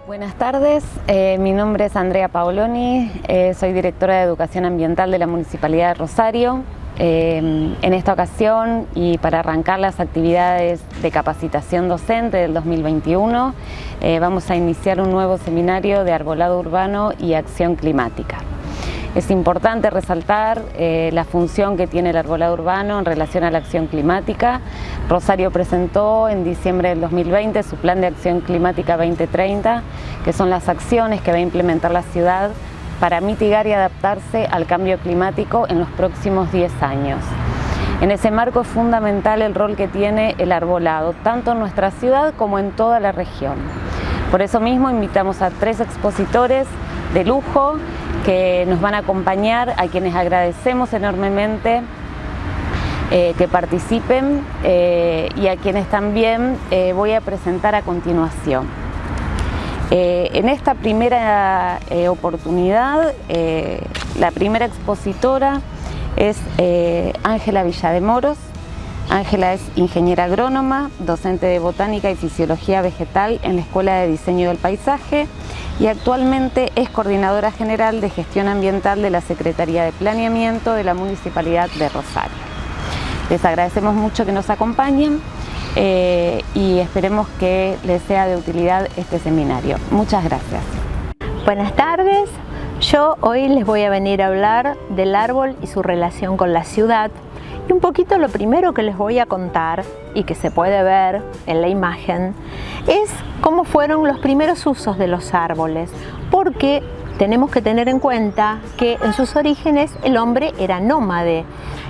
Buenas tardes, mi nombre es Andrea Paoloni, soy directora de Educación Ambiental de la Municipalidad de Rosario. En esta ocasión y para arrancar las actividades de capacitación docente del 2021, vamos a iniciar un nuevo seminario de arbolado urbano y acción climática. Es importante resaltar la función que tiene el arbolado urbano en relación a la acción climática. Rosario presentó en diciembre del 2020 su Plan de Acción Climática 2030, que son las acciones que va a implementar la ciudad para mitigar y adaptarse al cambio climático en los próximos 10 años. En ese marco es fundamental el rol que tiene el arbolado, tanto en nuestra ciudad como en toda la región. Por eso mismo invitamos a 3 expositores de lujo que nos van a acompañar, a quienes agradecemos enormemente que participen y a quienes también voy a presentar a continuación. En esta primera oportunidad, la primera expositora es Ángela Villademoros. Ángela es ingeniera agrónoma, docente de botánica y fisiología vegetal en la Escuela de Diseño del Paisaje y actualmente es coordinadora general de gestión ambiental de la Secretaría de Planeamiento de la Municipalidad de Rosario. Les agradecemos mucho que nos acompañen y esperemos que les sea de utilidad este seminario. Muchas gracias. Buenas tardes, yo hoy les voy a venir a hablar del árbol y su relación con la ciudad. Y un poquito lo primero que les voy a contar y que se puede ver en la imagen es cómo fueron los primeros usos de los árboles, porque tenemos que tener en cuenta que en sus orígenes el hombre era nómade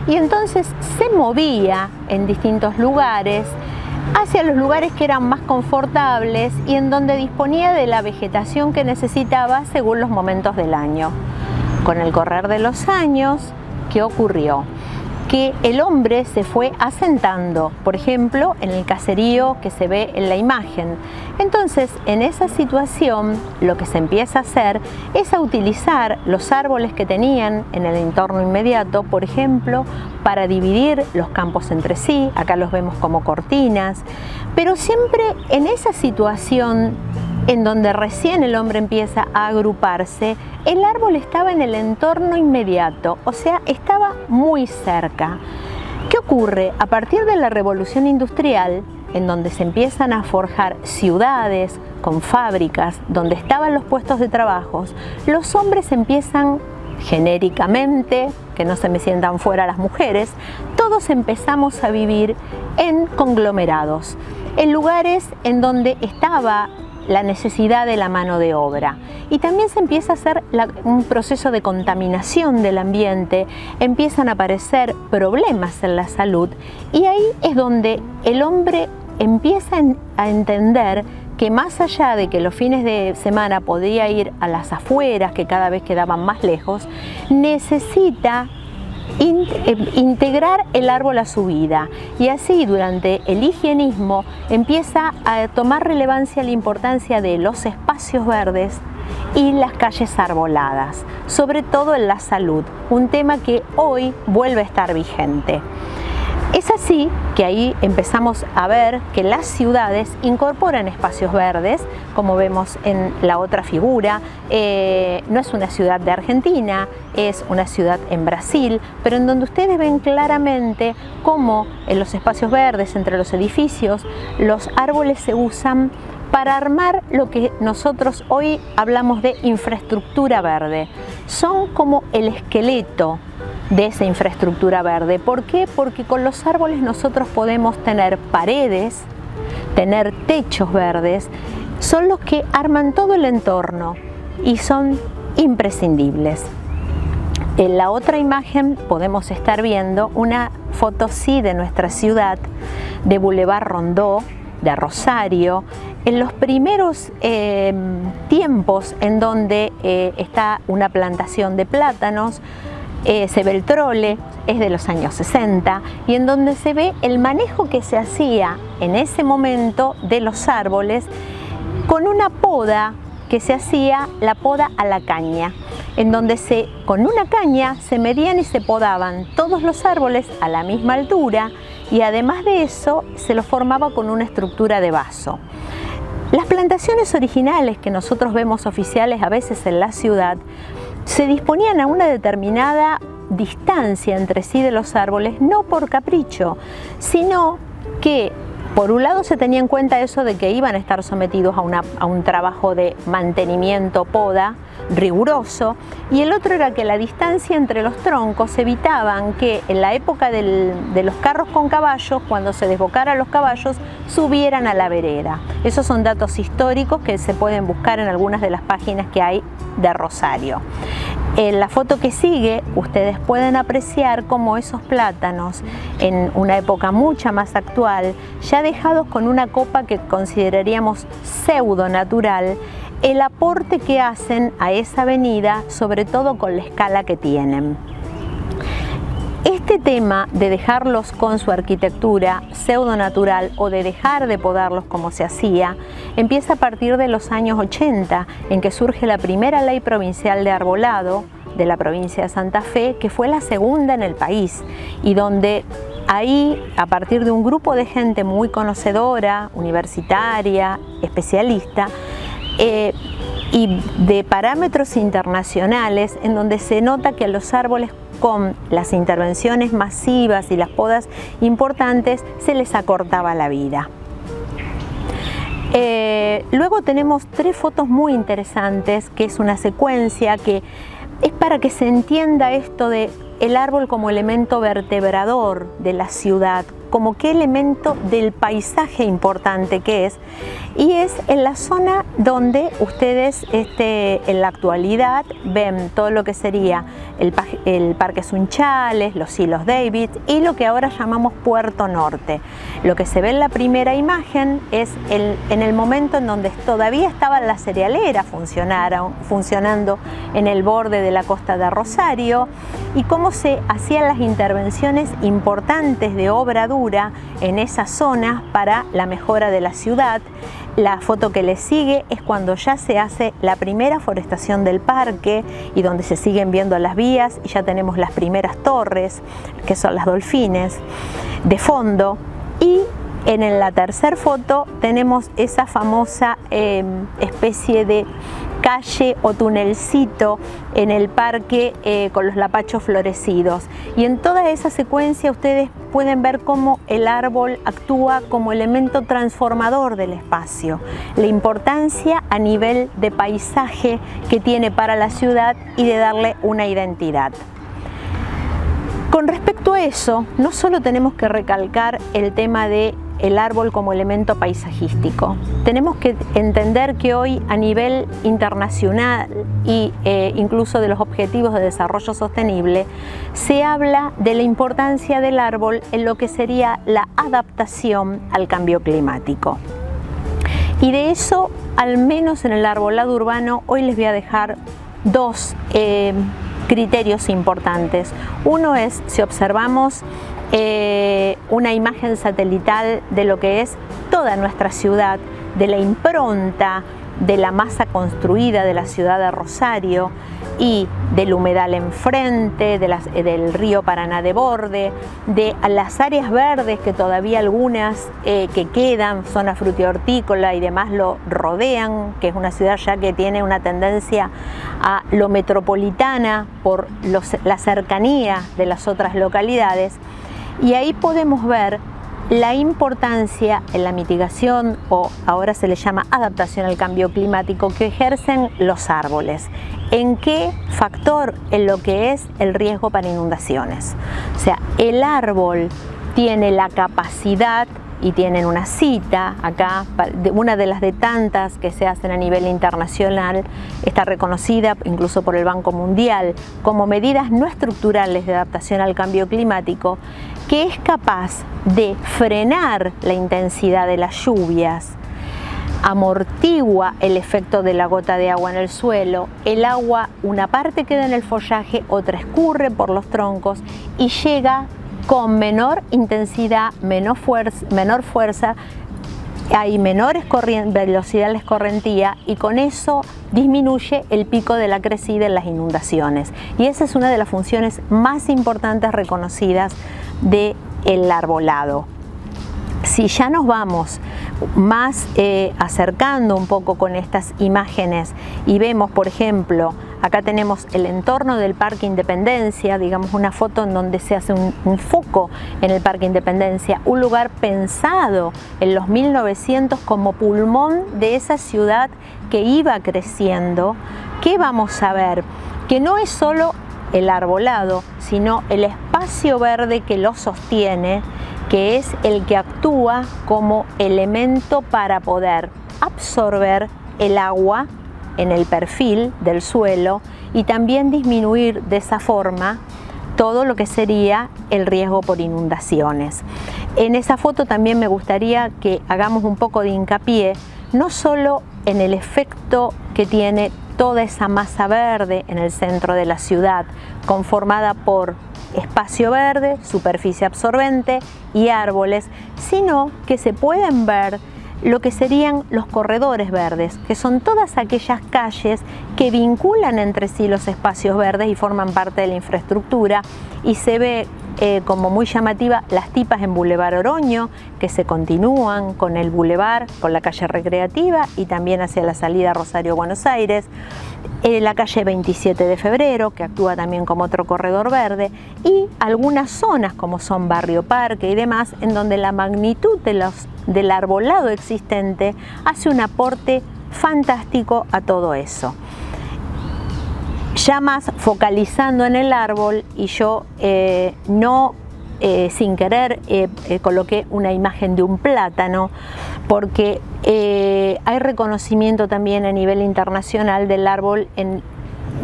y entonces se movía en distintos lugares hacia los lugares que eran más confortables y en donde disponía de la vegetación que necesitaba según los momentos del año. Con el correr de los años, ¿qué ocurrió? Que el hombre se fue asentando, por ejemplo, en el caserío que se ve en la imagen. Entonces, en esa situación, lo que se empieza a hacer es a utilizar los árboles que tenían en el entorno inmediato, por ejemplo, para dividir los campos entre sí. Acá los vemos como cortinas, pero siempre en esa situación en donde recién el hombre empieza a agruparse, el árbol estaba en el entorno inmediato, o sea, estaba muy cerca. ¿Qué ocurre? A partir de la revolución industrial, en donde se empiezan a forjar ciudades con fábricas, donde estaban los puestos de trabajo, los hombres empiezan genéricamente, que no se me sientan fuera las mujeres, todos empezamos a vivir en conglomerados, en lugares en donde estaba la necesidad de la mano de obra. Y también se empieza a hacer un proceso de contaminación del ambiente, empiezan a aparecer problemas en la salud y ahí es donde el hombre empieza a entender que más allá de que los fines de semana podía ir a las afueras, que cada vez quedaban más lejos, necesita integrar el árbol a su vida y así durante el higienismo empieza a tomar relevancia la importancia de los espacios verdes y las calles arboladas, sobre todo en la salud, un tema que hoy vuelve a estar vigente. Es así que ahí empezamos a ver que las ciudades incorporan espacios verdes, como vemos en la otra figura. No es una ciudad de Argentina, es una ciudad en Brasil, pero en donde ustedes ven claramente cómo en los espacios verdes, entre los edificios, los árboles se usan para armar lo que nosotros hoy hablamos de infraestructura verde. Son como el esqueleto de esa infraestructura verde. ¿Por qué? Porque con los árboles nosotros podemos tener paredes, tener techos verdes, son los que arman todo el entorno y son imprescindibles. En la otra imagen podemos estar viendo una foto sí de nuestra ciudad, de Boulevard Rondó, de Rosario, en los primeros tiempos en donde está una plantación de plátanos. Se ve el trole, es de los años 60 y en donde se ve el manejo que se hacía en ese momento de los árboles con una poda que se hacía, la poda a la caña, en donde con una caña se medían y se podaban todos los árboles a la misma altura y además de eso se los formaba con una estructura de vaso. Las plantaciones originales que nosotros vemos oficiales a veces en la ciudad se disponían a una determinada distancia entre sí de los árboles, no por capricho, sino que por un lado se tenía en cuenta eso de que iban a estar sometidos a un trabajo de mantenimiento, poda, riguroso, y el otro era que la distancia entre los troncos evitaban que en la época de los carros con caballos, cuando se desbocaran los caballos, subieran a la vereda. Esos son datos históricos que se pueden buscar en algunas de las páginas que hay de Rosario. En la foto que sigue, ustedes pueden apreciar cómo esos plátanos, en una época mucho más actual, ya dejados con una copa que consideraríamos pseudo natural, el aporte que hacen a esa avenida, sobre todo con la escala que tienen. Este tema de dejarlos con su arquitectura pseudo natural o de dejar de podarlos como se hacía, empieza a partir de los años 80, en que surge la primera ley provincial de arbolado de la provincia de Santa Fe, que fue la segunda en el país, y donde ahí, a partir de un grupo de gente muy conocedora, universitaria, especialista, y de parámetros internacionales, en donde se nota que a los árboles con las intervenciones masivas y las podas importantes se les acortaba la vida. Luego tenemos 3 fotos muy interesantes, que es una secuencia que es para que se entienda esto de el árbol como elemento vertebrador de la ciudad, como qué elemento del paisaje importante que es, y es en la zona donde ustedes en la actualidad ven todo lo que sería el Parque Sunchales, los Silos David y lo que ahora llamamos Puerto Norte. Lo que se ve en la primera imagen es en el momento en donde todavía estaba la cerealera funcionando en el borde de la costa de Rosario, y cómo se hacían las intervenciones importantes de obra dura en esa zona para la mejora de la ciudad. La foto que le sigue es cuando ya se hace la primera forestación del parque y donde se siguen viendo las vías y ya tenemos las primeras torres, que son las Dolfines, de fondo. Y en la tercera foto tenemos esa famosa especie de calle o tunelcito en el parque con los lapachos florecidos, y en toda esa secuencia ustedes pueden ver cómo el árbol actúa como elemento transformador del espacio, la importancia a nivel de paisaje que tiene para la ciudad y de darle una identidad. Con respecto a eso, no solo tenemos que recalcar el tema de el árbol como elemento paisajístico. Tenemos que entender que hoy a nivel internacional y incluso de los objetivos de desarrollo sostenible se habla de la importancia del árbol en lo que sería la adaptación al cambio climático. Y de eso, al menos en el arbolado urbano, hoy les voy a dejar 2 criterios importantes. Uno es, si observamos una imagen satelital de lo que es toda nuestra ciudad, de la impronta de la masa construida de la ciudad de Rosario y del humedal enfrente, del río Paraná de borde, de las áreas verdes que todavía algunas que quedan, zona frutihortícola y demás lo rodean, que es una ciudad ya que tiene una tendencia a lo metropolitana por la cercanía de las otras localidades. Y ahí podemos ver la importancia en la mitigación, o ahora se le llama adaptación al cambio climático, que ejercen los árboles. ¿En qué factor? En lo que es el riesgo para inundaciones. O sea, el árbol tiene la capacidad, y tienen una cita acá, una de las de tantas que se hacen a nivel internacional, está reconocida incluso por el Banco Mundial como medidas no estructurales de adaptación al cambio climático, que es capaz de frenar la intensidad de las lluvias, amortigua el efecto de la gota de agua en el suelo, el agua, una parte queda en el follaje, otra escurre por los troncos y llega con menor intensidad, menor fuerza, hay menores velocidad de escorrentía, y con eso disminuye el pico de la crecida en las inundaciones. Y esa es una de las funciones más importantes reconocidas del arbolado. Si ya nos vamos más acercando un poco con estas imágenes y vemos, por ejemplo, acá tenemos el entorno del Parque Independencia, digamos una foto en donde se hace un foco en el Parque Independencia, un lugar pensado en los 1900 como pulmón de esa ciudad que iba creciendo. ¿Qué vamos a ver? Que no es solo el arbolado, sino el espacio verde que lo sostiene, que es el que actúa como elemento para poder absorber el agua en el perfil del suelo y también disminuir de esa forma todo lo que sería el riesgo por inundaciones. En esa foto también me gustaría que hagamos un poco de hincapié no solo en el efecto que tiene toda esa masa verde en el centro de la ciudad, conformada por espacio verde, superficie absorbente y árboles, sino que se pueden ver lo que serían los corredores verdes, que son todas aquellas calles que vinculan entre sí los espacios verdes y forman parte de la infraestructura, y se ve como muy llamativa las tipas en Boulevard Oroño, que se continúan con el Boulevard, con la calle Recreativa y también hacia la salida Rosario-Buenos Aires, la calle 27 de Febrero, que actúa también como otro corredor verde, y algunas zonas como son Barrio Parque y demás, en donde la magnitud del arbolado existente hace un aporte fantástico a todo eso. Ya más focalizando en el árbol, y yo sin querer coloqué una imagen de un plátano, porque hay reconocimiento también a nivel internacional del árbol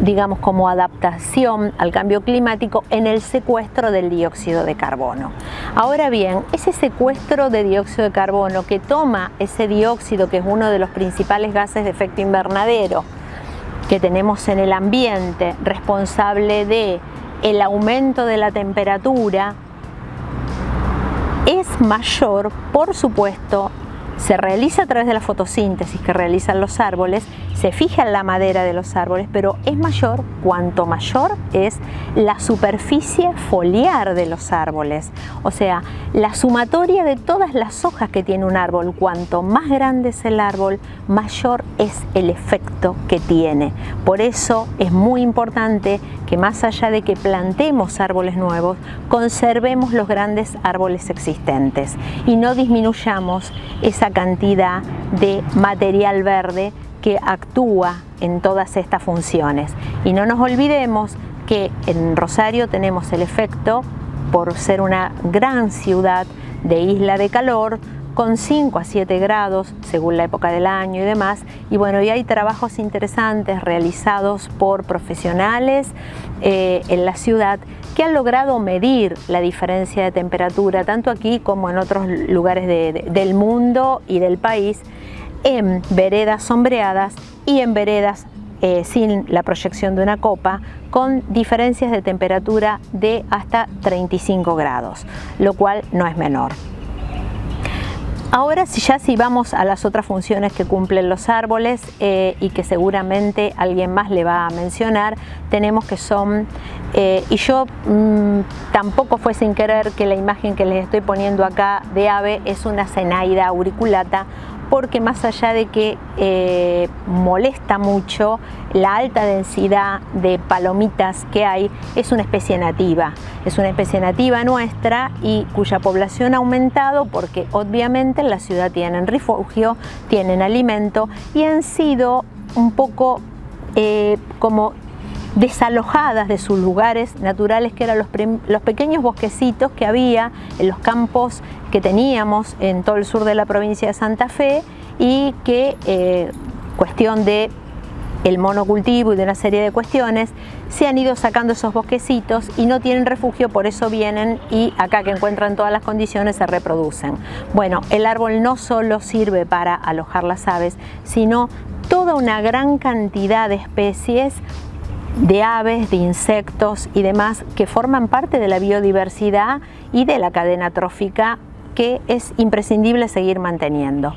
digamos como adaptación al cambio climático en el secuestro del dióxido de carbono. Ahora bien, ese secuestro de dióxido de carbono que toma ese dióxido, que es uno de los principales gases de efecto invernadero que tenemos en el ambiente, responsable de el aumento de la temperatura, es mayor, por supuesto, se realiza a través de la fotosíntesis que realizan los árboles, se fija en la madera de los árboles, pero es mayor cuanto mayor es la superficie foliar de los árboles. O sea, la sumatoria de todas las hojas que tiene un árbol, cuanto más grande es el árbol, mayor es el efecto que tiene. Por eso es muy importante que, más allá de que plantemos árboles nuevos, conservemos los grandes árboles existentes y no disminuyamos esa cantidad de material verde que actúa en todas estas funciones. Y no nos olvidemos que en Rosario tenemos el efecto, por ser una gran ciudad de isla de calor, con 5 a 7 grados según la época del año y demás, y bueno, y hay trabajos interesantes realizados por profesionales en la ciudad que han logrado medir la diferencia de temperatura tanto aquí como en otros lugares del mundo y del país, en veredas sombreadas y en veredas sin la proyección de una copa, con diferencias de temperatura de hasta 35 grados, lo cual no es menor. Ahora si vamos a las otras funciones que cumplen los árboles y que seguramente alguien más le va a mencionar, tenemos que son, y yo tampoco fue sin querer que la imagen que les estoy poniendo acá de ave es una Zenaida auriculata, porque más allá de que molesta mucho la alta densidad de palomitas que hay, es una especie nativa nuestra y cuya población ha aumentado porque obviamente en la ciudad tienen refugio, tienen alimento y han sido un poco como desalojadas de sus lugares naturales, que eran los pequeños bosquecitos que había en los campos que teníamos en todo el sur de la provincia de Santa Fe, y que cuestión de el monocultivo y de una serie de cuestiones se han ido sacando esos bosquecitos y no tienen refugio, por eso vienen y acá que encuentran todas las condiciones se reproducen. Bueno, el árbol no solo sirve para alojar las aves, sino toda una gran cantidad de especies de aves, de insectos y demás que forman parte de la biodiversidad y de la cadena trófica que es imprescindible seguir manteniendo.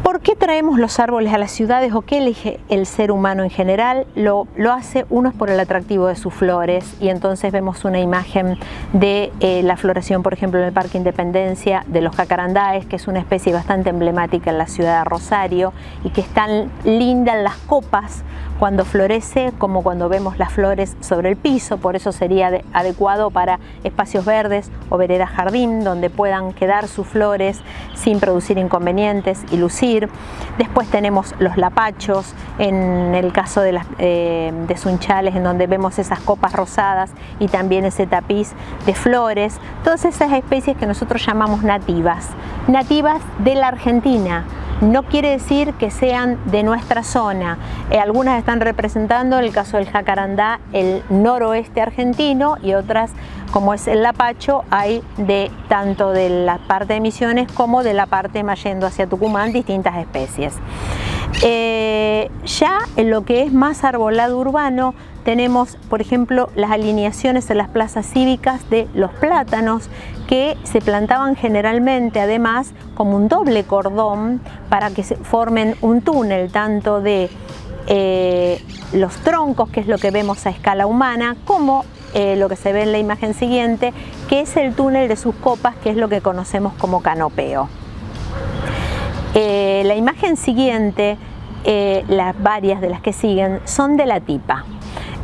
¿Por qué traemos los árboles a las ciudades o qué elige el ser humano en general? Lo hace, uno es por el atractivo de sus flores, y entonces vemos una imagen de la floración, por ejemplo, en el Parque Independencia, de los jacarandáes, que es una especie bastante emblemática en la ciudad de Rosario y que es tan linda en las copas cuando florece como cuando vemos las flores sobre el piso. Por eso sería adecuado para espacios verdes o veredas jardín, donde puedan quedar sus flores sin producir inconvenientes y lucir. Después tenemos los lapachos, en el caso de Sunchales, en donde vemos esas copas rosadas y también ese tapiz de flores. Todas esas especies que nosotros llamamos nativas de la Argentina. No quiere decir que sean de nuestra zona. Algunas están representando, en el caso del jacarandá, el noroeste argentino, y otras, como es el lapacho, hay tanto de la parte de Misiones como de la parte más yendo hacia Tucumán, distintas especies. Ya en lo que es más arbolado urbano, tenemos, por ejemplo, las alineaciones en las plazas cívicas de los plátanos, que se plantaban generalmente, además, como un doble cordón para que se formen un túnel, tanto de los troncos, que es lo que vemos a escala humana, como lo que se ve en la imagen siguiente, que es el túnel de sus copas, que es lo que conocemos como canopeo. La imagen siguiente, las varias de las que siguen, son de la tipa.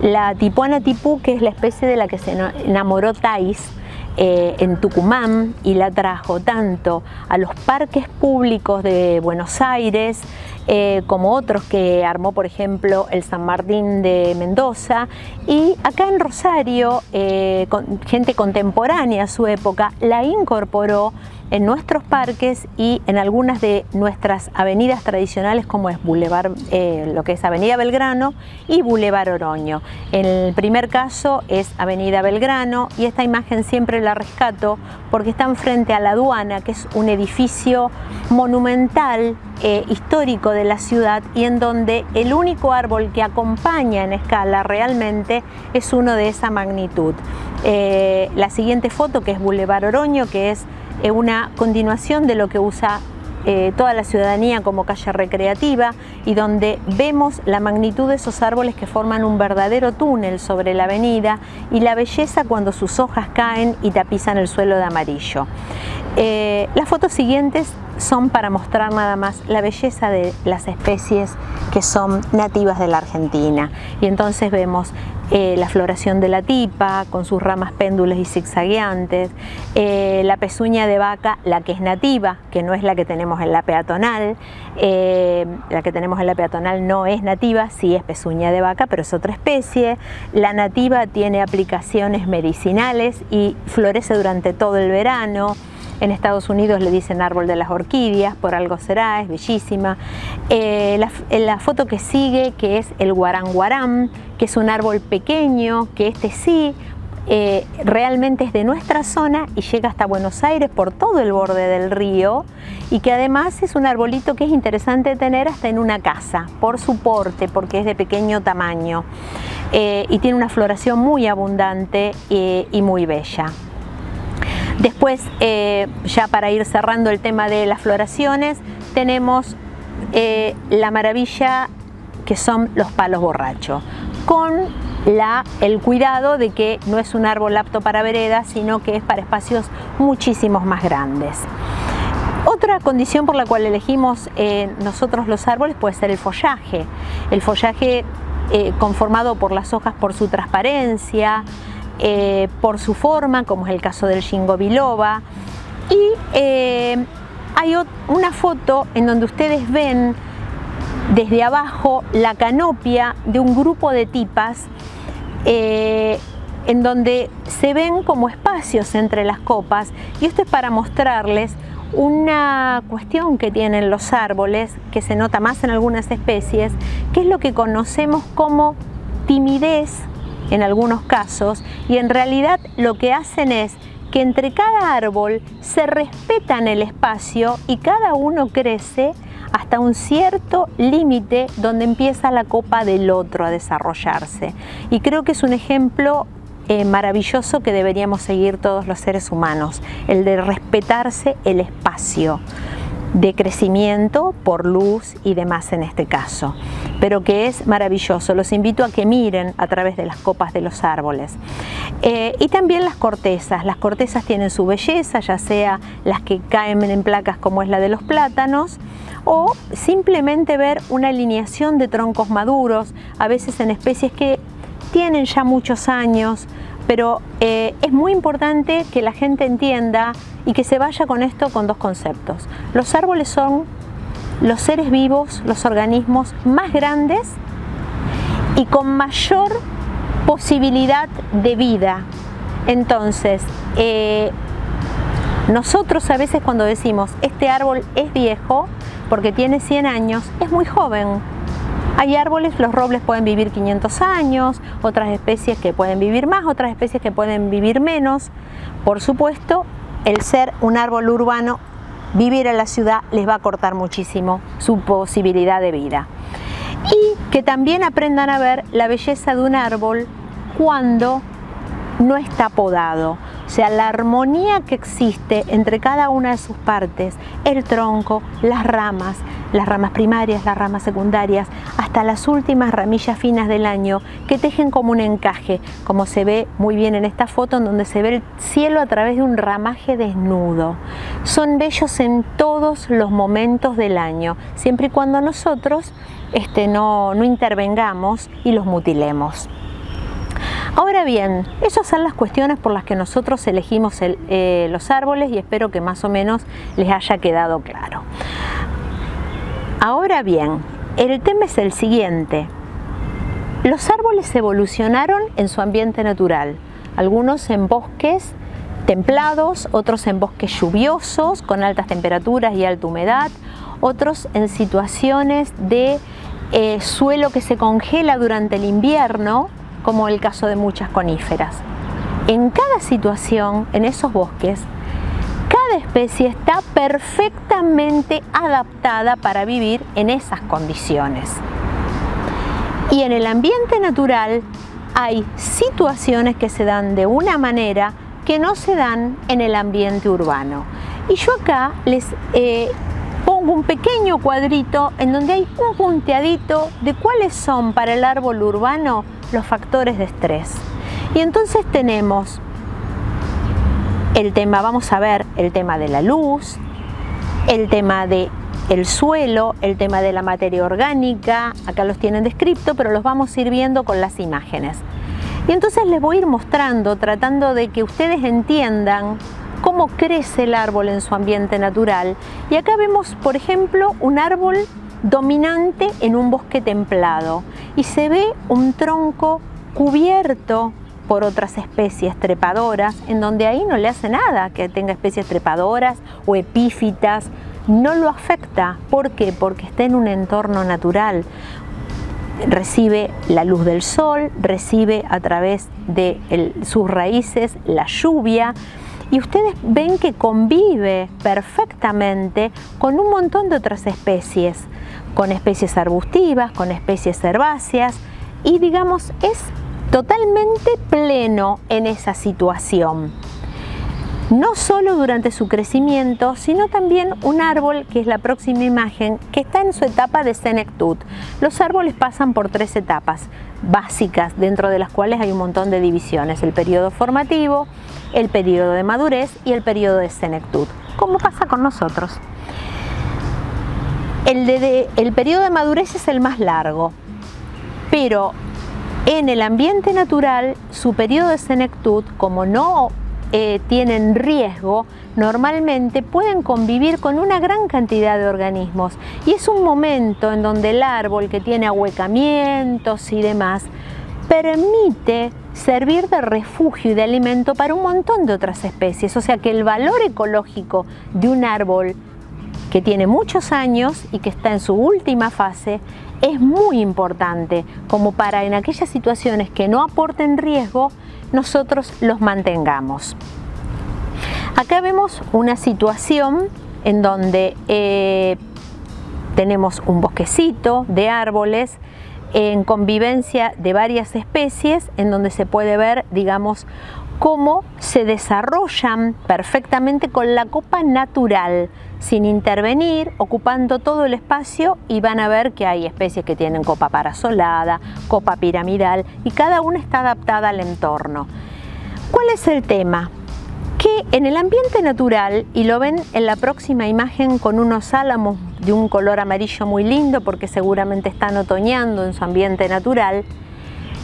La tipuana tipú, que es la especie de la que se enamoró Thais en Tucumán, y la trajo tanto a los parques públicos de Buenos Aires como otros que armó, por ejemplo, el San Martín de Mendoza, y acá en Rosario, gente contemporánea a su época la incorporó en nuestros parques y en algunas de nuestras avenidas tradicionales, como es Boulevard, lo que es Avenida Belgrano y Boulevard Oroño. En el primer caso es Avenida Belgrano, y esta imagen siempre la rescato porque están frente a la aduana, que es un edificio monumental histórico de la ciudad, y en donde el único árbol que acompaña en escala realmente es uno de esa magnitud. La siguiente foto, que es Boulevard Oroño, que es una continuación de lo que usa toda la ciudadanía como calle recreativa, y donde vemos la magnitud de esos árboles que forman un verdadero túnel sobre la avenida, y la belleza cuando sus hojas caen y tapizan el suelo de amarillo. Las fotos siguientes son para mostrar nada más la belleza de las especies que son nativas de la Argentina, y entonces vemos la floración de la tipa con sus ramas péndulas y zigzagueantes, la pezuña de vaca, la que es nativa, que no es la que tenemos en la peatonal. La que tenemos en la peatonal no es nativa, sí es pezuña de vaca, pero es otra especie. La nativa tiene aplicaciones medicinales y florece durante todo el verano. En Estados Unidos le dicen árbol de las orquídeas, por algo será, es bellísima. La foto que sigue, que es el guaranguarán, que es un árbol pequeño, que este sí realmente es de nuestra zona y llega hasta Buenos Aires por todo el borde del río, y que además es un arbolito que es interesante tener hasta en una casa, por su porte, porque es de pequeño tamaño, y tiene una floración muy abundante y muy bella. Después, ya para ir cerrando el tema de las floraciones, tenemos la maravilla que son los palos borracho, con el cuidado de que no es un árbol apto para veredas, sino que es para espacios muchísimos más grandes. Otra condición por la cual elegimos nosotros los árboles puede ser el follaje. El follaje conformado por las hojas, por su transparencia, por su forma, como es el caso del Ginkgo biloba. Y hay una foto en donde ustedes ven desde abajo la canopia de un grupo de tipas, en donde se ven como espacios entre las copas, y esto es para mostrarles una cuestión que tienen los árboles, que se nota más en algunas especies, que es lo que conocemos como timidez en algunos casos, y en realidad lo que hacen es que entre cada árbol se respetan el espacio y cada uno crece hasta un cierto límite donde empieza la copa del otro a desarrollarse. Y creo que es un ejemplo maravilloso que deberíamos seguir todos los seres humanos, el de respetarse el espacio. de crecimiento por luz y demás en este caso, pero que es maravilloso. Los invito a que miren a través de las copas de los árboles. Y también las cortezas tienen su belleza, ya sea las que caen en placas como es la de los plátanos, o simplemente ver una alineación de troncos maduros, a veces en especies que tienen ya muchos años, pero es muy importante que la gente entienda y que se vaya con esto con dos conceptos. Los árboles son los seres vivos, los organismos más grandes y con mayor posibilidad de vida. Entonces, nosotros a veces cuando decimos este árbol es viejo porque tiene 100 años, es muy joven. Hay árboles, los robles pueden vivir 500 años, otras especies que pueden vivir más, otras especies que pueden vivir menos. Por supuesto, el ser un árbol urbano, vivir en la ciudad les va a cortar muchísimo su posibilidad de vida. Y que también aprendan a ver la belleza de un árbol cuando no está podado. O sea, la armonía que existe entre cada una de sus partes, el tronco, las ramas primarias, las ramas secundarias, hasta las últimas ramillas finas del año que tejen como un encaje, como se ve muy bien en esta foto en donde se ve el cielo a través de un ramaje desnudo. Son bellos en todos los momentos del año, siempre y cuando nosotros no intervengamos y los mutilemos. Ahora bien, esas son las cuestiones por las que nosotros elegimos los árboles y espero que más o menos les haya quedado claro. Ahora bien, el tema es el siguiente. Los árboles evolucionaron en su ambiente natural, algunos en bosques templados, otros en bosques lluviosos con altas temperaturas y alta humedad, otros en situaciones de suelo que se congela durante el invierno, como el caso de muchas coníferas. En cada situación, en esos bosques, cada especie está perfectamente adaptada para vivir en esas condiciones. Y en el ambiente natural hay situaciones que se dan de una manera que no se dan en el ambiente urbano. Y yo acá les pongo un pequeño cuadrito en donde hay un punteadito de cuáles son para el árbol urbano los factores de estrés. Y entonces tenemos el tema, vamos a ver el tema de la luz, el tema del suelo, el tema de la materia orgánica, acá los tienen descrito, pero los vamos a ir viendo con las imágenes. Y entonces les voy a ir mostrando, tratando de que ustedes entiendan cómo crece el árbol en su ambiente natural. Y acá vemos, por ejemplo, un árbol dominante en un bosque templado y se ve un tronco cubierto por otras especies trepadoras, en donde ahí no le hace nada que tenga especies trepadoras o epífitas, no lo afecta. ¿Por qué? Porque está en un entorno natural. Recibe la luz del sol, recibe a través de sus raíces la lluvia, y ustedes ven que convive perfectamente con un montón de otras especies, con especies arbustivas, con especies herbáceas, y digamos es totalmente pleno en esa situación. No solo durante su crecimiento, sino también un árbol, que es la próxima imagen, que está en su etapa de senectud. Los árboles pasan por 3 etapas básicas, dentro de las cuales hay un montón de divisiones: el periodo formativo, el periodo de madurez y el periodo de senectud, como pasa con nosotros. El periodo de madurez es el más largo, pero en el ambiente natural su periodo de senectud, como no tienen riesgo, normalmente pueden convivir con una gran cantidad de organismos, y es un momento en donde el árbol, que tiene ahuecamientos y demás, permite servir de refugio y de alimento para un montón de otras especies. O sea que el valor ecológico de un árbol que tiene muchos años y que está en su última fase es muy importante, como para en aquellas situaciones que no aporten riesgo, nosotros los mantengamos. Acá vemos una situación en donde tenemos un bosquecito de árboles en convivencia de varias especies, en donde se puede ver, digamos, cómo se desarrollan perfectamente con la copa natural sin intervenir, ocupando todo el espacio, y van a ver que hay especies que tienen copa parasolada, copa piramidal, y cada una está adaptada al entorno. ¿Cuál es el tema? Que en el ambiente natural, y lo ven en la próxima imagen con unos álamos de un color amarillo muy lindo porque seguramente están otoñando en su ambiente natural,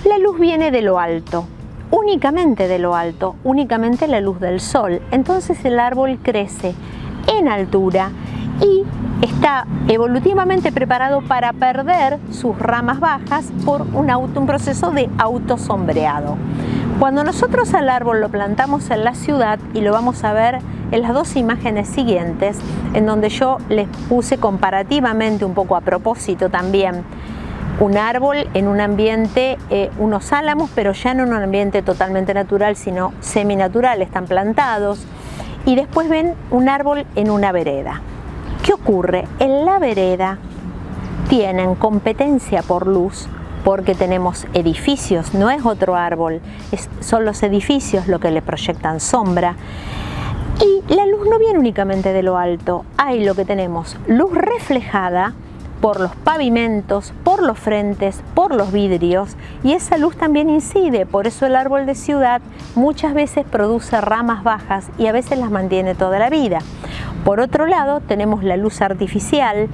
la luz viene de lo alto, únicamente de lo alto, únicamente la luz del sol. Entonces el árbol crece en altura y está evolutivamente preparado para perder sus ramas bajas por un proceso de autosombreado. Cuando nosotros al árbol lo plantamos en la ciudad, y lo vamos a ver en las dos imágenes siguientes, en donde yo les puse comparativamente, un poco a propósito también, un árbol en un ambiente, unos álamos, pero ya no en un ambiente totalmente natural, sino seminatural, están plantados, y después ven un árbol en una vereda. ¿Qué ocurre? En la vereda tienen competencia por luz, porque tenemos edificios, no es otro árbol, son los edificios lo que le proyectan sombra. Y la luz no viene únicamente de lo alto, hay lo que tenemos, luz reflejada por los pavimentos, por los frentes, por los vidrios, y esa luz también incide. Por eso el árbol de ciudad muchas veces produce ramas bajas y a veces las mantiene toda la vida. Por otro lado tenemos la luz artificial,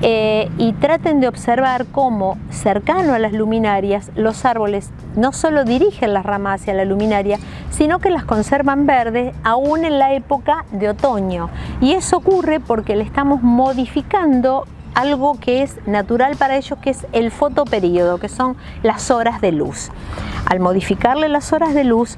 y traten de observar cómo cercano a las luminarias los árboles no solo dirigen las ramas hacia la luminaria, sino que las conservan verdes aún en la época de otoño, y eso ocurre porque le estamos modificando algo que es natural para ellos, que es el fotoperíodo, que son las horas de luz. Al modificarle las horas de luz,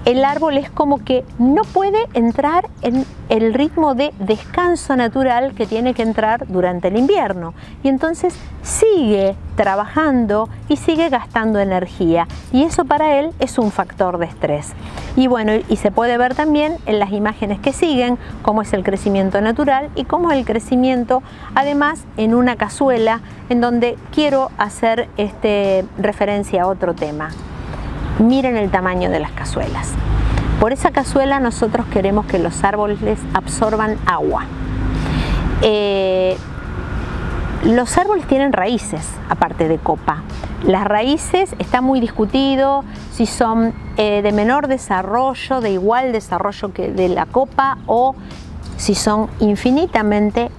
el árbol es como que no puede entrar en el ritmo de descanso natural que tiene que entrar durante el invierno, y entonces sigue trabajando y sigue gastando energía, y eso para él es un factor de estrés. Y bueno, y se puede ver también en las imágenes que siguen cómo es el crecimiento natural y cómo es el crecimiento además en una cazuela, en donde quiero hacer referencia a otro tema. Miren el tamaño de las cazuelas. Por esa cazuela nosotros queremos que los árboles absorban agua. Los árboles tienen raíces, aparte de copa. Las raíces está muy discutido si son de menor desarrollo, de igual desarrollo que de la copa, o si son infinitamente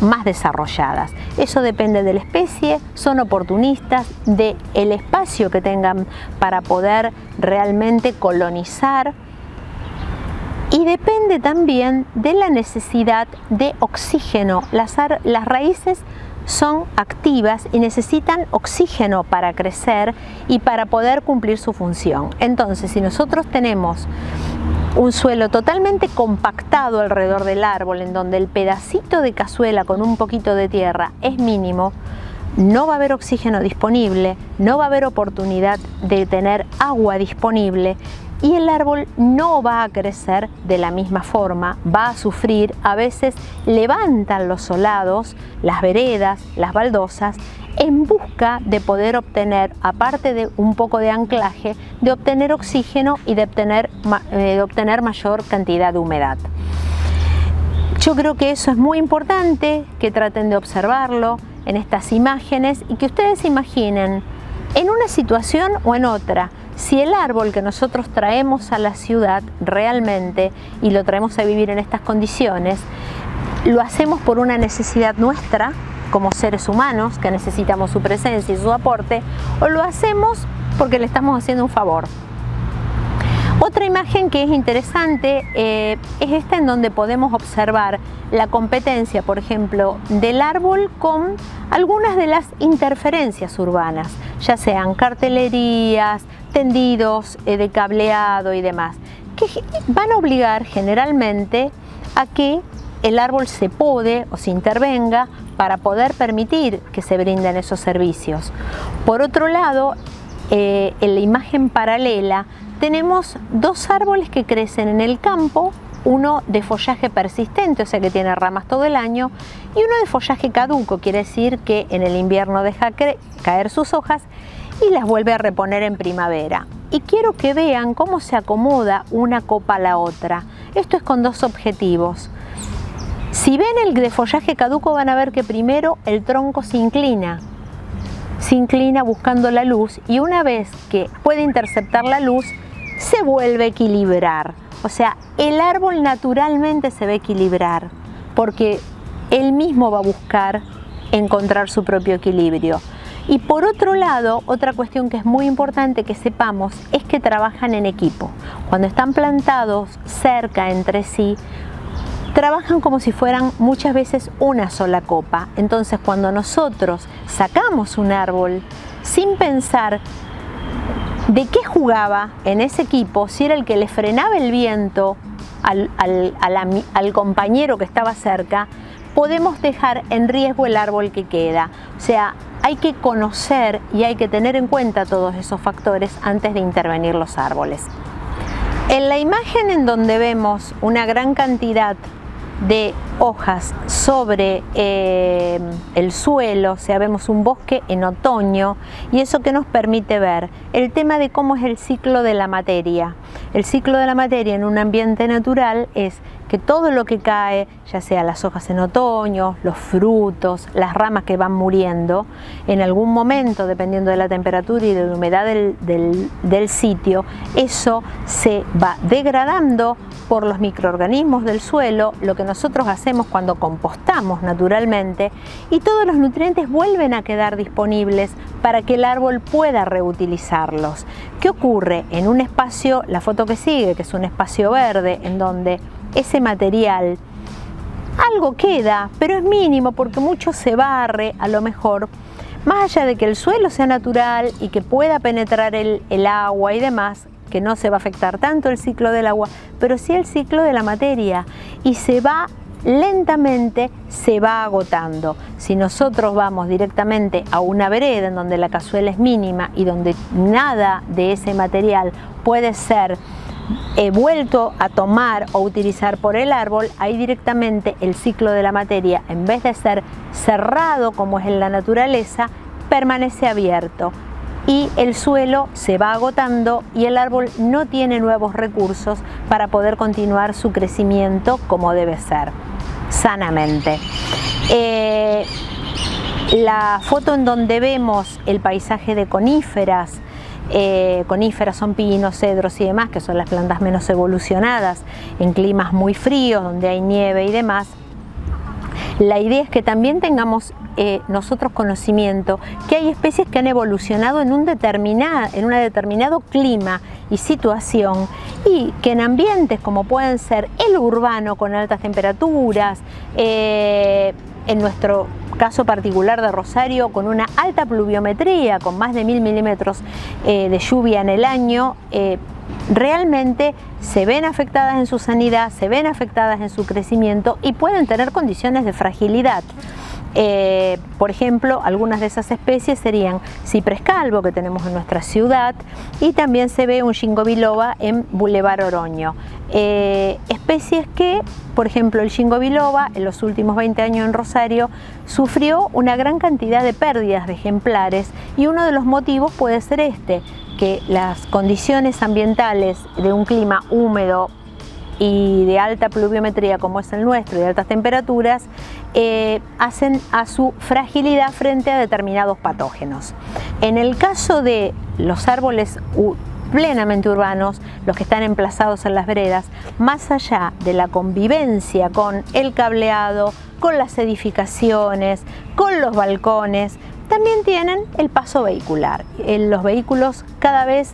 más desarrolladas. Eso depende de la especie, son oportunistas, del espacio que tengan para poder realmente colonizar, y depende también de la necesidad de oxígeno. Las raíces son activas y necesitan oxígeno para crecer y para poder cumplir su función. Entonces, si nosotros tenemos un suelo totalmente compactado alrededor del árbol, en donde el pedacito de cazuela con un poquito de tierra es mínimo, no va a haber oxígeno disponible, no va a haber oportunidad de tener agua disponible, y el árbol no va a crecer de la misma forma, va a sufrir. A veces levantan los solados, las veredas, las baldosas, en busca de poder obtener, aparte de un poco de anclaje, de obtener oxígeno y de obtener mayor cantidad de humedad. Yo creo que eso es muy importante, que traten de observarlo en estas imágenes y que ustedes imaginen en una situación o en otra, si el árbol que nosotros traemos a la ciudad realmente, y lo traemos a vivir en estas condiciones, lo hacemos por una necesidad nuestra como seres humanos, que necesitamos su presencia y su aporte, o lo hacemos porque le estamos haciendo un favor. Otra imagen que es interesante es esta, en donde podemos observar la competencia, por ejemplo, del árbol con algunas de las interferencias urbanas, ya sean cartelerías, tendidos de cableado y demás, que van a obligar generalmente a que el árbol se pode o se intervenga para poder permitir que se brinden esos servicios. Por otro lado, en la imagen paralela tenemos dos árboles que crecen en el campo, uno de follaje persistente, o sea que tiene ramas todo el año, y uno de follaje caduco, quiere decir que en el invierno deja caer sus hojas y las vuelve a reponer en primavera. Y quiero que vean cómo se acomoda una copa a la otra. Esto es con dos objetivos. Si ven el de follaje caduco, van a ver que primero el tronco se inclina buscando la luz, y una vez que puede interceptar la luz, se vuelve a equilibrar. O sea, el árbol naturalmente se va a equilibrar porque él mismo va a buscar encontrar su propio equilibrio. Y por otro lado, otra cuestión que es muy importante que sepamos es que trabajan en equipo. Cuando están plantados cerca entre sí, trabajan como si fueran muchas veces una sola copa. Entonces, cuando nosotros sacamos un árbol sin pensar de qué jugaba en ese equipo, si era el que le frenaba el viento al compañero que estaba cerca, podemos dejar en riesgo el árbol que queda. O sea, hay que conocer y hay que tener en cuenta todos esos factores antes de intervenir los árboles. En la imagen en donde vemos una gran cantidad de hojas sobre el suelo, o sea, vemos un bosque en otoño, y eso que nos permite ver el tema de cómo es el ciclo de la materia. El ciclo de la materia en un ambiente natural es que todo lo que cae, ya sea las hojas en otoño, los frutos, las ramas que van muriendo, en algún momento, dependiendo de la temperatura y de la humedad del sitio, eso se va degradando por los microorganismos del suelo, lo que nosotros hacemos cuando compostamos naturalmente, y todos los nutrientes vuelven a quedar disponibles para que el árbol pueda reutilizarlos. ¿Qué ocurre? En un espacio, la foto que sigue, que es un espacio verde, en donde ese material, algo queda, pero es mínimo porque mucho se barre a lo mejor, más allá de que el suelo sea natural y que pueda penetrar el agua y demás, que no se va a afectar tanto el ciclo del agua, pero sí el ciclo de la materia, y se va lentamente, se va agotando. Si nosotros vamos directamente a una vereda en donde la cazuela es mínima y donde nada de ese material puede ser vuelto a tomar o utilizar por el árbol, ahí directamente el ciclo de la materia, en vez de ser cerrado como es en la naturaleza, permanece abierto y el suelo se va agotando y el árbol no tiene nuevos recursos para poder continuar su crecimiento como debe ser, sanamente. La foto en donde vemos el paisaje de coníferas, coníferas son pinos, cedros y demás, que son las plantas menos evolucionadas en climas muy fríos, donde hay nieve y demás. La idea es que también tengamos nosotros conocimiento que hay especies que han evolucionado en un determinado clima y situación, y que en ambientes como pueden ser el urbano con altas temperaturas, en nuestro caso particular de Rosario, con una alta pluviometría, con más de 1000 milímetros de lluvia en el año, realmente se ven afectadas en su sanidad, se ven afectadas en su crecimiento y pueden tener condiciones de fragilidad. Por ejemplo, algunas de esas especies serían ciprés calvo, que tenemos en nuestra ciudad, y también se ve un ginkgo biloba en Boulevard Oroño. Especies que, por ejemplo, el ginkgo biloba en los últimos 20 años en Rosario sufrió una gran cantidad de pérdidas de ejemplares, y uno de los motivos puede ser que las condiciones ambientales de un clima húmedo y de alta pluviometría como es el nuestro y de altas temperaturas hacen a su fragilidad frente a determinados patógenos. En el caso de los árboles plenamente urbanos, los que están emplazados en las veredas, más allá de la convivencia con el cableado, con las edificaciones, con los balcones, también tienen el paso vehicular. Los vehículos cada vez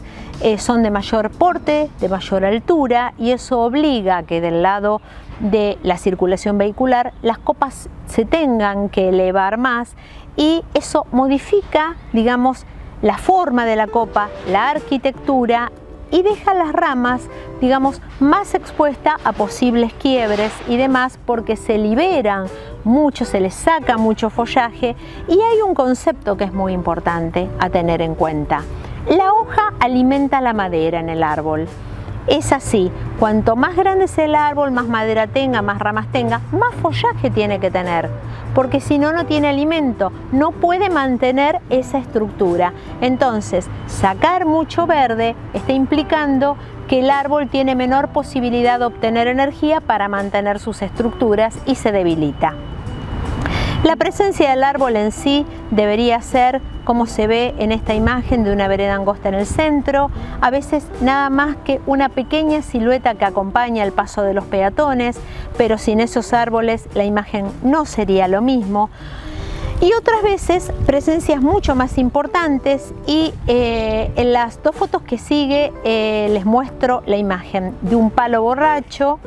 son de mayor porte, de mayor altura, y eso obliga a que del lado de la circulación vehicular las copas se tengan que elevar más, y eso modifica, digamos, la forma de la copa, la arquitectura, y deja las ramas, digamos, más expuestas a posibles quiebres y demás, porque se liberan mucho, se les saca mucho follaje. Y hay un concepto que es muy importante a tener en cuenta: la hoja alimenta la madera en el árbol. Es así, cuanto más grande es el árbol, más madera tenga, más ramas tenga, más follaje tiene que tener, porque si no, no tiene alimento, no puede mantener esa estructura. Entonces, sacar mucho verde está implicando que el árbol tiene menor posibilidad de obtener energía para mantener sus estructuras y se debilita. La presencia del árbol en sí debería ser como se ve en esta imagen de una vereda angosta en el centro, a veces nada más que una pequeña silueta que acompaña el paso de los peatones, pero sin esos árboles la imagen no sería lo mismo. Y otras veces presencias mucho más importantes y en las dos fotos que sigue les muestro la imagen de un palo borracho,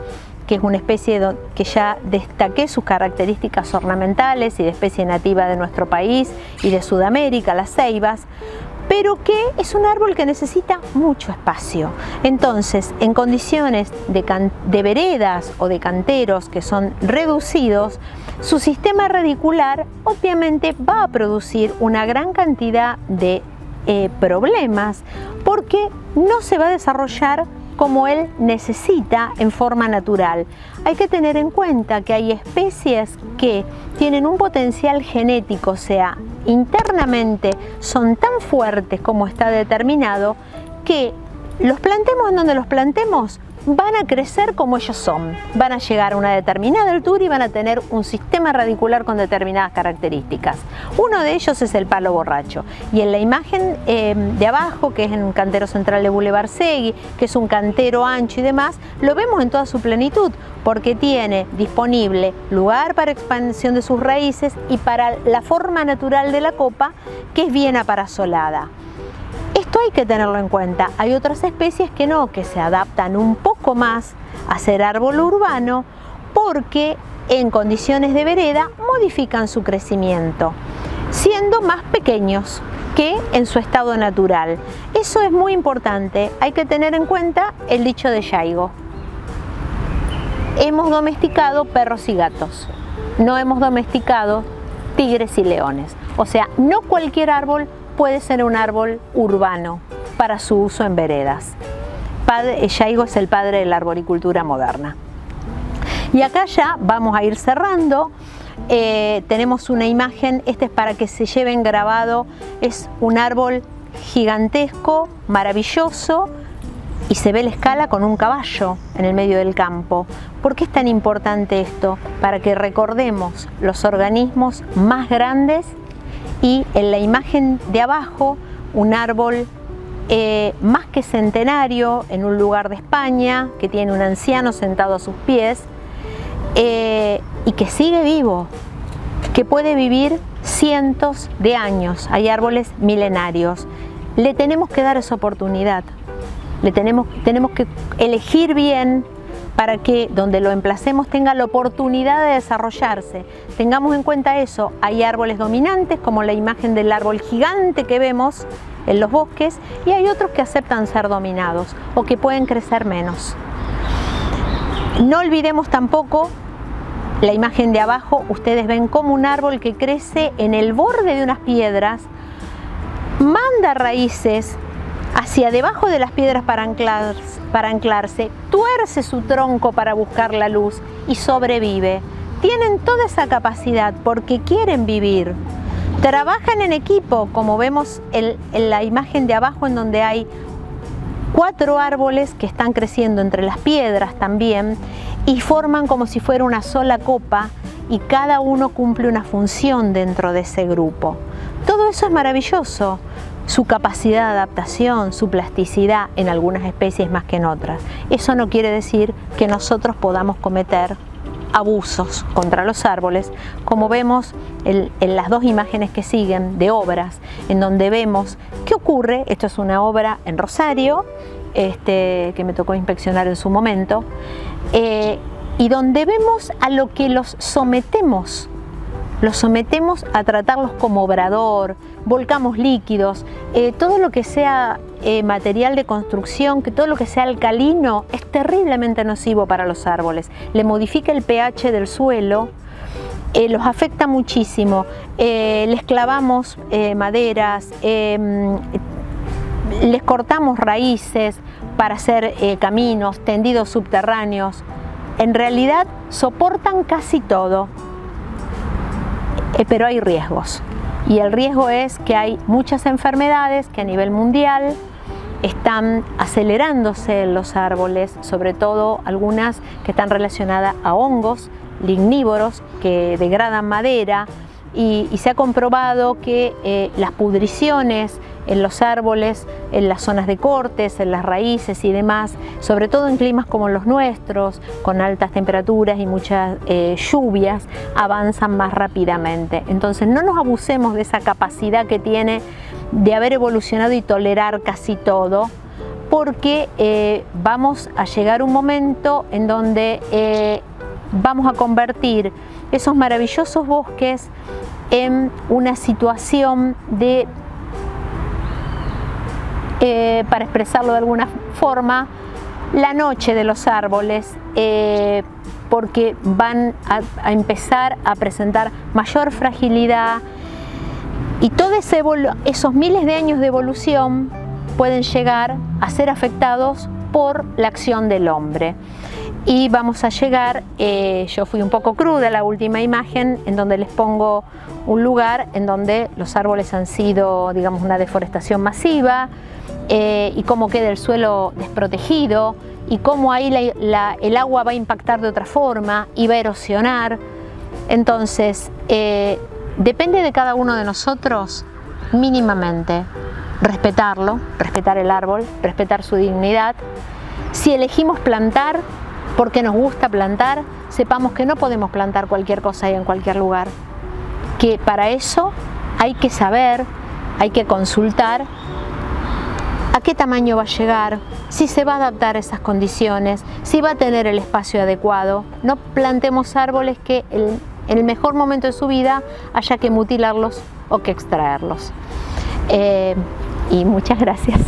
que es una especie que ya destaqué sus características ornamentales y de especie nativa de nuestro país y de Sudamérica, las ceibas, pero que es un árbol que necesita mucho espacio. Entonces, en condiciones de veredas o de canteros que son reducidos, su sistema radicular obviamente va a producir una gran cantidad de problemas porque no se va a desarrollar como él necesita en forma natural. Hay que tener en cuenta que hay especies que tienen un potencial genético, o sea, internamente son tan fuertes como está determinado, que los plantemos en donde los plantemos, van a crecer como ellos son, van a llegar a una determinada altura y van a tener un sistema radicular con determinadas características. Uno de ellos es el palo borracho, y en la imagen de abajo, que es en un cantero central de Boulevard Segui, que es un cantero ancho y demás, lo vemos en toda su plenitud, porque tiene disponible lugar para expansión de sus raíces y para la forma natural de la copa, que es bien aparasolada. Esto hay que tenerlo en cuenta. Hay otras especies que no, que se adaptan un poco más a ser árbol urbano porque en condiciones de vereda modifican su crecimiento, siendo más pequeños que en su estado natural. Eso es muy importante. Hay que tener en cuenta el dicho de Yaigo. Hemos domesticado perros y gatos, no hemos domesticado tigres y leones. O sea, no cualquier árbol puede ser un árbol urbano para su uso en veredas. Yaigo es el padre de la arboricultura moderna. Y acá ya vamos a ir cerrando. Tenemos una imagen, este es para que se lleven grabado, es un árbol gigantesco, maravilloso, y se ve la escala con un caballo en el medio del campo. ¿Por qué es tan importante esto? Para que recordemos los organismos más grandes. Y en la imagen de abajo, un árbol más que centenario en un lugar de España, que tiene un anciano sentado a sus pies y que sigue vivo, que puede vivir cientos de años. Hay árboles milenarios. Le tenemos que dar esa oportunidad, tenemos que elegir bien para que donde lo emplacemos tenga la oportunidad de desarrollarse. Tengamos en cuenta eso. Hay árboles dominantes, como la imagen del árbol gigante que vemos en los bosques, y hay otros que aceptan ser dominados o que pueden crecer menos. No olvidemos tampoco la imagen de abajo. Ustedes ven como un árbol que crece en el borde de unas piedras, manda raíces hacia debajo de las piedras para anclarse, tuerce su tronco para buscar la luz y sobrevive. Tienen toda esa capacidad porque quieren vivir. Trabajan en equipo, como vemos en la imagen de abajo, en donde hay 4 árboles que están creciendo entre las piedras también y forman como si fuera una sola copa, y cada uno cumple una función dentro de ese grupo. Todo eso es maravilloso. Su capacidad de adaptación, su plasticidad en algunas especies más que en otras. Eso no quiere decir que nosotros podamos cometer abusos contra los árboles, como vemos en las dos imágenes que siguen de obras, en donde vemos qué ocurre. Esto es una obra en Rosario, que me tocó inspeccionar en su momento, y donde vemos a lo que los sometemos a tratarlos como obrador, volcamos líquidos, todo lo que sea material de construcción, que todo lo que sea alcalino es terriblemente nocivo para los árboles. Le modifica el pH del suelo, los afecta muchísimo. Les clavamos maderas, les cortamos raíces para hacer caminos, tendidos subterráneos. En realidad soportan casi todo. Pero hay riesgos, y el riesgo es que hay muchas enfermedades que a nivel mundial están acelerándose los árboles, sobre todo algunas que están relacionadas a hongos lignívoros que degradan madera, y se ha comprobado que las pudriciones en los árboles, en las zonas de cortes, en las raíces y demás, sobre todo en climas como los nuestros, con altas temperaturas y muchas lluvias, avanzan más rápidamente. Entonces no nos abusemos de esa capacidad que tiene de haber evolucionado y tolerar casi todo, porque vamos a llegar a un momento en donde vamos a convertir esos maravillosos bosques en una situación de, para expresarlo de alguna forma, la noche de los árboles, porque van a empezar a presentar mayor fragilidad, y todos esos miles de años de evolución pueden llegar a ser afectados por la acción del hombre. Y vamos a llegar, yo fui un poco cruda la última imagen, en donde les pongo un lugar en donde los árboles han sido, digamos, una deforestación masiva, y cómo queda el suelo desprotegido, y cómo ahí el agua va a impactar de otra forma y va a erosionar. Entonces, depende de cada uno de nosotros mínimamente respetarlo, respetar el árbol, respetar su dignidad. Si elegimos plantar porque nos gusta plantar, sepamos que no podemos plantar cualquier cosa y en cualquier lugar, que para eso hay que saber, hay que consultar a qué tamaño va a llegar, si se va a adaptar a esas condiciones, si va a tener el espacio adecuado. No plantemos árboles que en el mejor momento de su vida haya que mutilarlos o que extraerlos. Y muchas gracias.